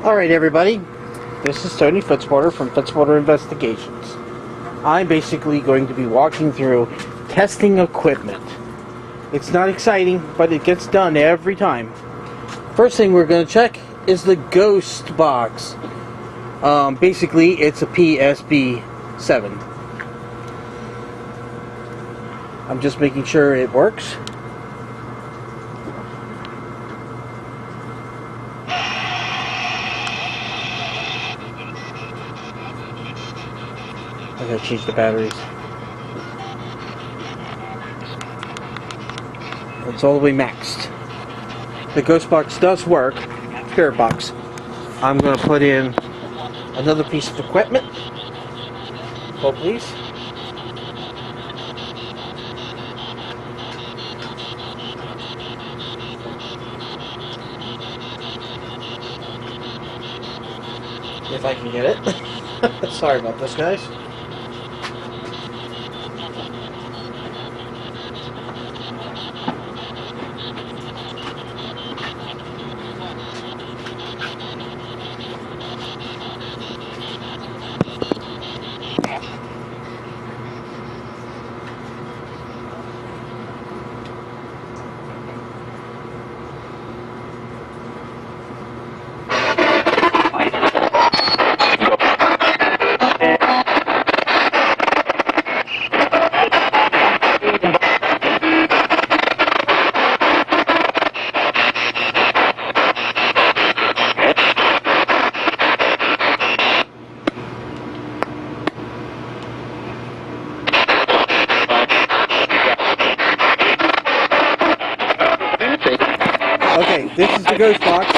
Alright everybody, this is Tony Fitzwater from Fitzwater Investigations. I'm basically going to be walking through testing equipment. It's not exciting, but it gets done every time. First thing we're going to check is the Ghost Box. Basically it's a PSB7. I'm just making sure it works. I gotta change the batteries. It's all the way maxed. The Ghost Box does work. Spirit box. I'm gonna put in another piece of equipment. Hold please. If I can get it. Sorry about this, guys. Okay, this is the Ghost Box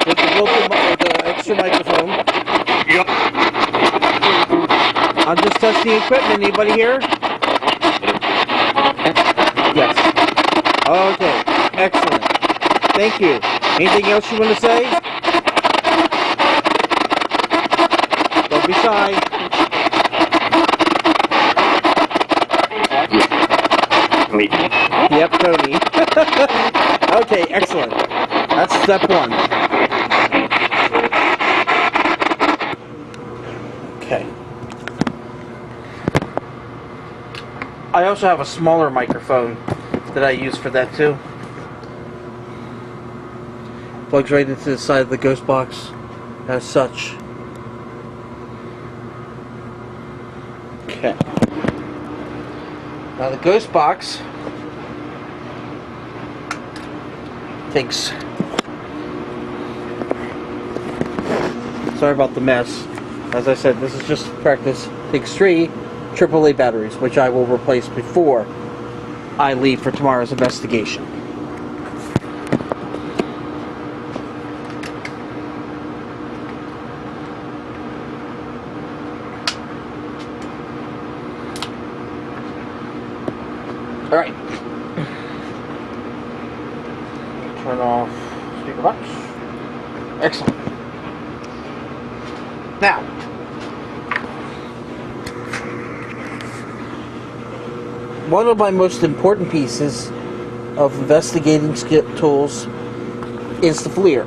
with the extra microphone. Yep. I'm just testing equipment. Anybody here? Yes. Okay, excellent. Thank you. Anything else you want to say? Don't be shy. Me. Yep, Tony. Okay, excellent. That's step one. Okay. I also have a smaller microphone that I use for that too. Plugs right into the side of the Ghost Box as such. Okay. Now the Ghost Box takes, sorry about the mess, as I said, this is just practice, takes 3 AAA batteries, which I will replace before I leave for tomorrow's investigation. Alright. Turn off speaker box. Excellent. Now, one of my most important pieces of investigating tools is the FLIR.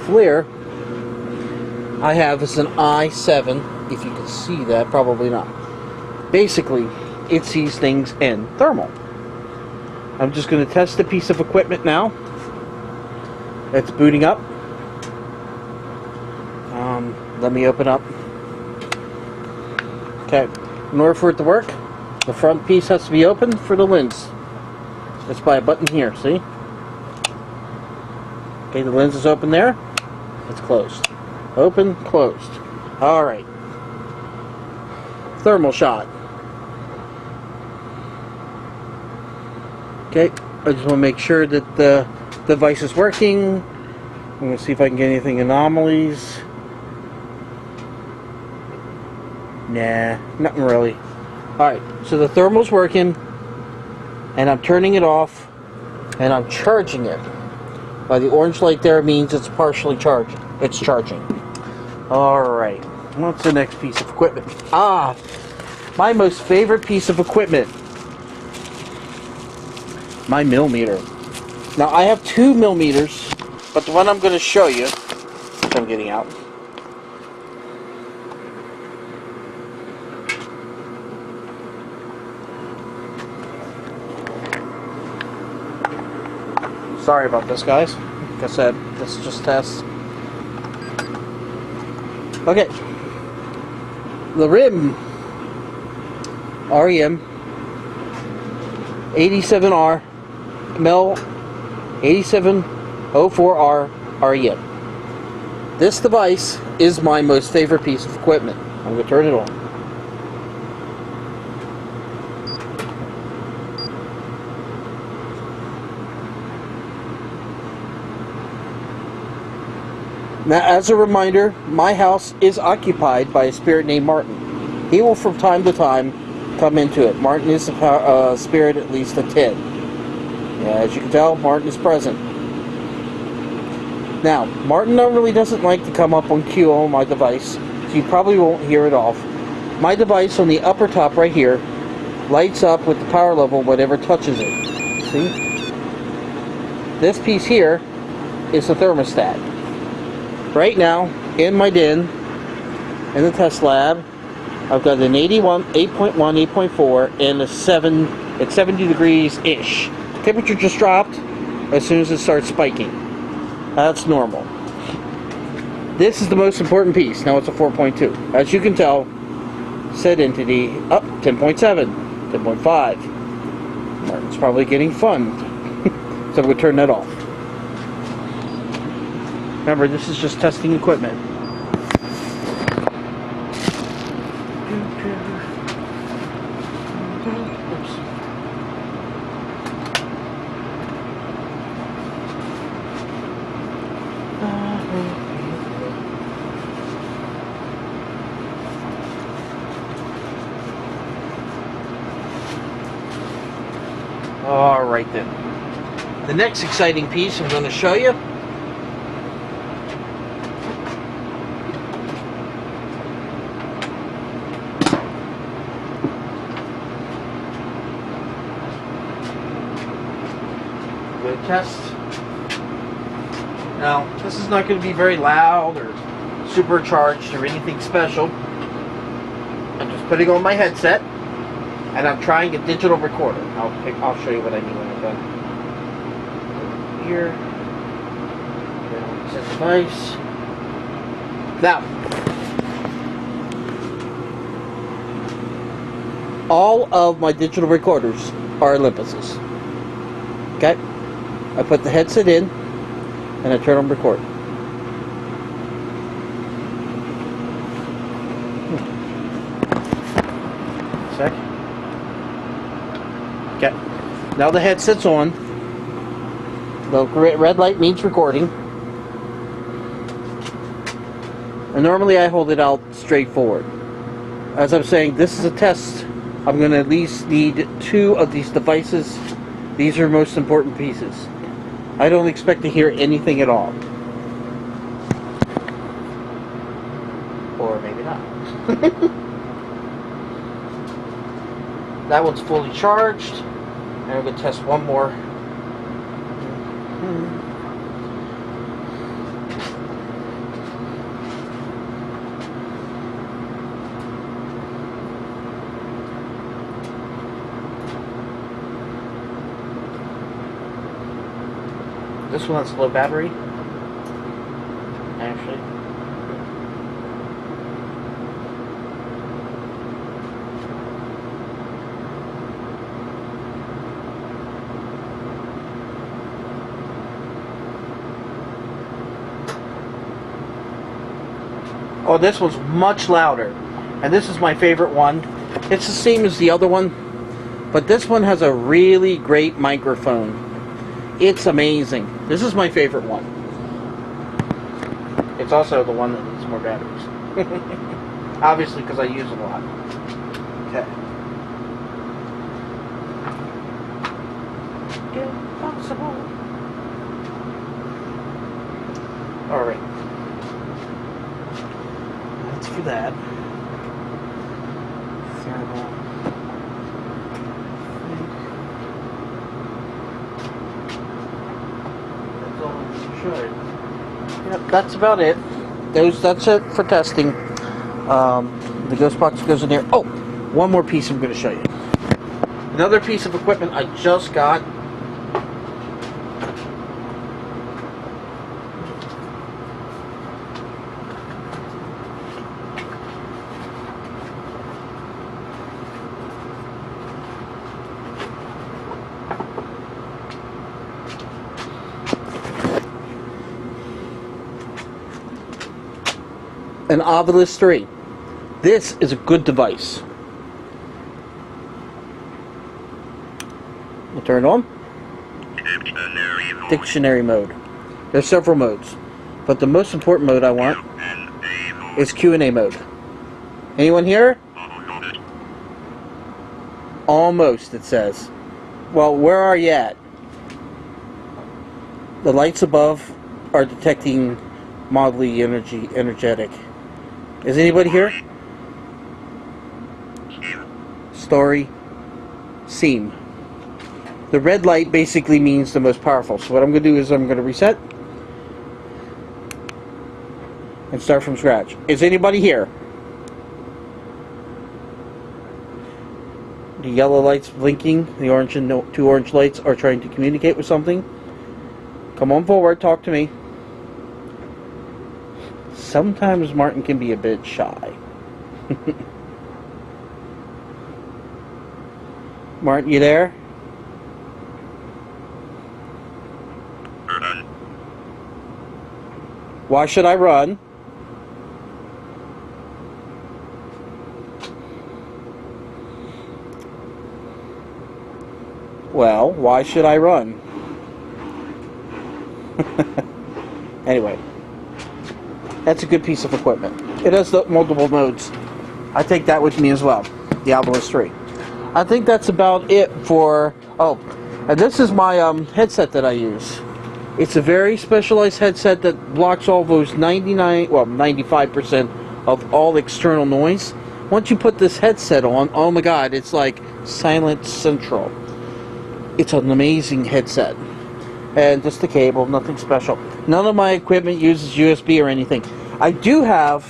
FLIR I have is an i7, if you can see that, probably not. Basically, it sees things in thermal. I'm just going to test a piece of equipment now. It's booting up. Let me open up. Okay. In order for it to work, the front piece has to be open for the lens. It's by a button here, see? Okay, the lens is open there. It's closed. Open, closed. Alright. Thermal shot. Okay, I just want to make sure that the device is working. I'm going to see if I can get anything anomalies. Nah, nothing really. Alright, so the thermal's working, and I'm turning it off, and I'm charging it. By the orange light there means it's partially charged. It's charging. Alright, what's the next piece of equipment? Ah, my most favorite piece of equipment. My millimeter. Now I have 2 millimeters But the one I'm going to show you, which I'm getting out, sorry about this, guys. Like I said, this is just test. Okay. The RIM 87R MEL 8704R REM. This device is my most favorite piece of equipment. I'm going to turn it on. Now, as a reminder, my house is occupied by a spirit named Martin. He will from time to time come into it. Martin is a spirit at least a 10. Yeah, as you can tell, Martin is present. Now, Martin normally doesn't like to come up on cue on my device, so you probably won't hear it off. My device on the upper top right here lights up with the power level whenever touches it. See? This piece here is the thermostat. Right now, in my den, in the test lab, I've got an 81, 8.1, 8.4, and a 7 at 70 degrees-ish. Temperature just dropped as soon as it starts spiking. That's normal. This is the most important piece. Now it's a 4.2. As you can tell, set entity up 10.7, 10.5. Martin's probably getting fun. So we'll turn that off. Remember, this is just testing equipment. Oops. Alright then. The next exciting piece I'm going to show you test. Now, this is not going to be very loud or supercharged or anything special. I'm just putting on my headset and I'm trying a digital recorder. I'll show you what I mean when I'm done. Here. Set device. Now, all of my digital recorders are Olympuses. Okay? I put the headset in and I turn on record. Sec. Okay. Now the headset's on. The red light means recording. And normally I hold it out straight forward. As I'm saying, this is a test. I'm going to at least need 2 of these devices. These are most important pieces. I don't expect to hear anything at all. Or maybe not. That one's fully charged. And we're going to test one more. This one has low battery, actually. Oh, this one's much louder. And this is my favorite one. It's the same as the other one, but this one has a really great microphone. It's amazing. This is my favorite one. It's also the one that needs more batteries. Obviously, because I use it a lot. Okay. Impossible. Alright. That's for that. Thermal. That's all I should. Yep, that's about it. That's it for testing. The ghost box goes in there. Oh, one more piece I'm going to show you. Another piece of equipment I just got. An Ovilus 3. This is a good device. We'll turn it on. Dictionary mode. There's several modes, but the most important mode I want is Q&A mode. Anyone here? Almost, it says. Well, where are you at? The lights above are detecting mildly energetic. Is anybody here? Story. Seam. The red light basically means the most powerful. So what I'm going to do is I'm going to reset and start from scratch. Is anybody here? The yellow lights blinking. The orange and two orange lights are trying to communicate with something. Come on forward. Talk to me. Sometimes Martin can be a bit shy. Martin, you there? Why should I run? Well, why should I run? Anyway. That's a good piece of equipment. It has the multiple modes. I take that with me as well. The Ovilus 3. I think that's about it for... Oh, and this is my headset that I use. It's a very specialized headset that blocks all those 95% of all external noise. Once you put this headset on, oh my god, it's like Silent Central. It's an amazing headset. And just the cable, nothing special. None of my equipment uses USB or anything. I do have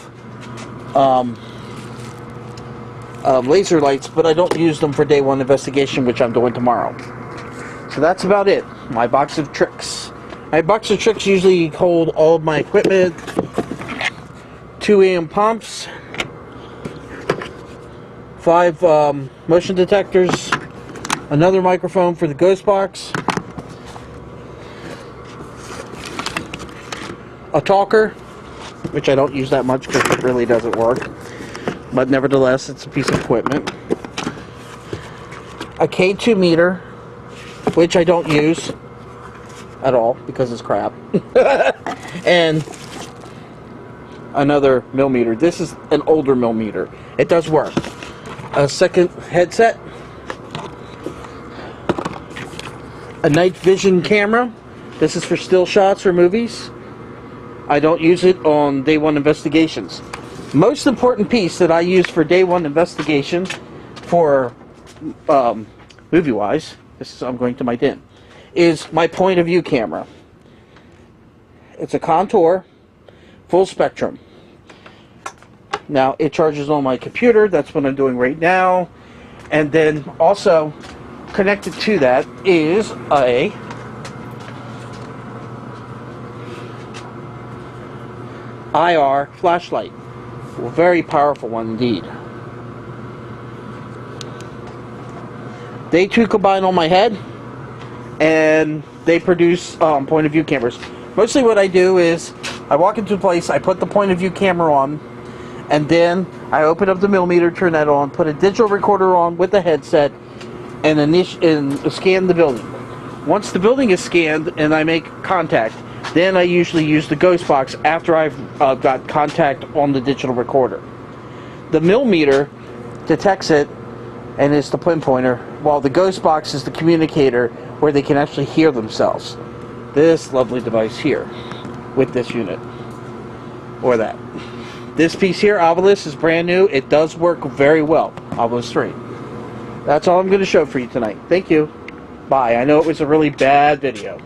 laser lights, but I don't use them for day one investigation, which I'm doing tomorrow. So that's about it. My box of tricks. My box of tricks usually hold all of my equipment, 2 AM pumps, 5 motion detectors, another microphone for the ghost box, a talker, which I don't use that much because it really doesn't work, but nevertheless it's a piece of equipment, a K2 meter, which I don't use at all because it's crap, and another millimeter. This is an older millimeter. It does work. A second headset, a night vision camera. This is for still shots or movies. I don't use it on day one investigations. Most important piece that I use for day one investigation for movie wise, this is, I'm going to my den, is my point of view camera. It's a Contour full spectrum. Now it charges on my computer. That's what I'm doing right now. And then also connected to that is a IR flashlight. A very powerful one indeed. They two combine on my head and they produce point of view cameras. Mostly what I do is I walk into a place, I put the point of view camera on, and then I open up the millimeter, turn that on, put a digital recorder on with the headset, and scan the building. Once the building is scanned and I make contact, then I usually use the ghost box after I've got contact on the digital recorder. The millimeter detects it and is the pinpointer, while the ghost box is the communicator where they can actually hear themselves. This lovely device here with this unit, or that. This piece here, Ovilus, is brand new. It does work very well. Ovilus 3. That's all I'm going to show for you tonight. Thank you. Bye. I know it was a really bad video.